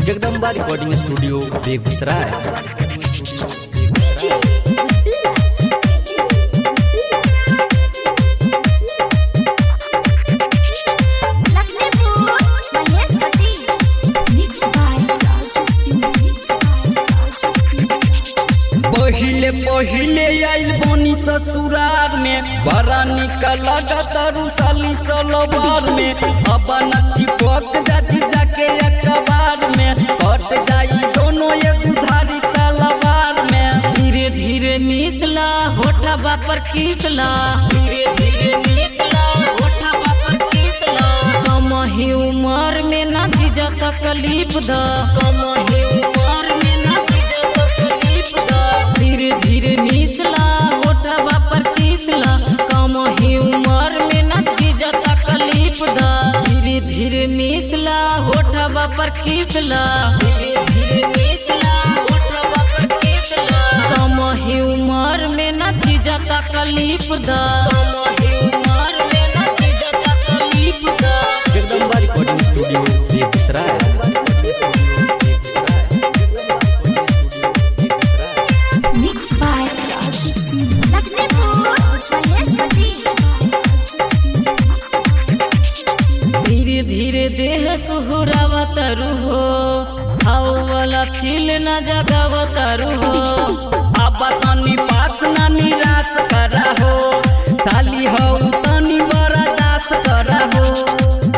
Jagdamba recording studio Begusarai. पहिले पहिले आइल बनी ससुरार में, बड़ा निकल तारू साली सलवार में। अब नची पक जाची जाके अखबार में, कट जाई दोनों ये दुधारी तलवार में। धीरे धीरे मिसला होठा पर किसला, धीरे धीरे मिसला होठा पर किसला। कम ही उम्र में ना जीजा तकलीफ द, कम ही उम्र में ना जीजा तकलीफ द। धीरे धीरे मिसला होठा पर किसला, कम ही उम्र में ना जीजा तकलीफ द। धीरे धीरे मिसला होठा पर किसला, धीरे धीरे मिसला होठा पर किसला। कम ही उम्र में ना जीजा तकलीफ द, कम ही उम्र में ना जीजा तकलीफ द। Jagdamba recording studio Begusarai. धीरे धीरे देह सुहुरावतरु हो, हाउ वाला फील न जगावतरु हो। अब तनी पास ना निराश करा हो, साली हो तनी बर्दाश्त करा हो।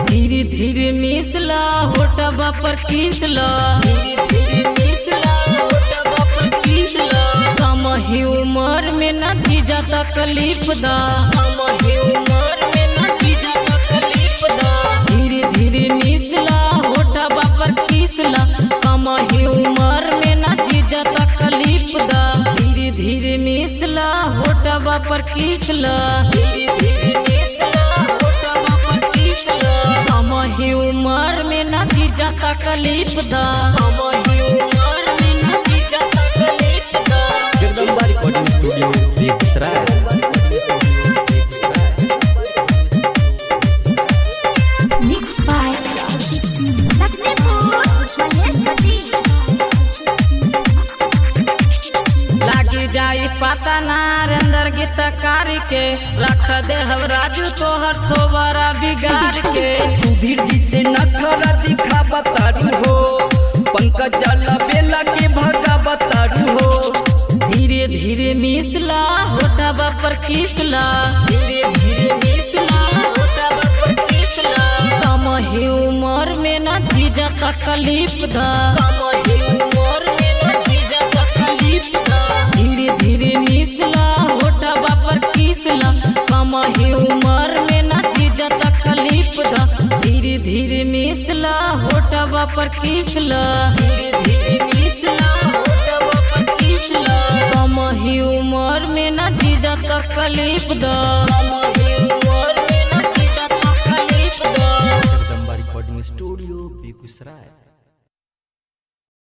धीरे धीरे मिसला होठा पर किसला, धीरे धीरे मिसला होठा पर किसला। कम ही उम्र में न जीजा तकलीफ दा, कम ही उम्र में न जीजा तकलीफ दा। धीरे धीरे मिसला होठा पर किसला, कम ही उम्र में न जीजा तकलीफ दा। धीरे धीरे मिसला होठा पर किसला, धीरे धीरे मिसला होठा पर किसला। कम ही उम्र में न जीजा तकलीफ दा, कम ही उम्र में न जीजा तकलीफ दा। Jagdamba recording studio Begusarai. लागी जाई पता नारेंद्र गीतकार के, रख दे हम राजू तोहर सोबरा बिगाड़ के। सुधीर जी से नखरा दिखा बतारू हो, पंकज बेला के भगा बतारू हो। धीरे धीरे मिसला होठा पर किसला, धीरे धीरे मिसला होठा पर किसला। कम ही उम्र में न जीजा तकलीफ दा, कम ही उम्र में न जीजा तकलीफ दा। धीरे धीरे मिसला होठा पर किसला, कम ही उम्र में न जीजा तकलीफ दा। धीरे धीरे मिसला होठा पर किसला, धीरे धीरे मिसला होठा पर किसला। कम ही उम्र में न जीजा तकलीफ दा, कम ही उम्र में न जीजा तकलीफ दा। Jagdamba recording studio Begusarai.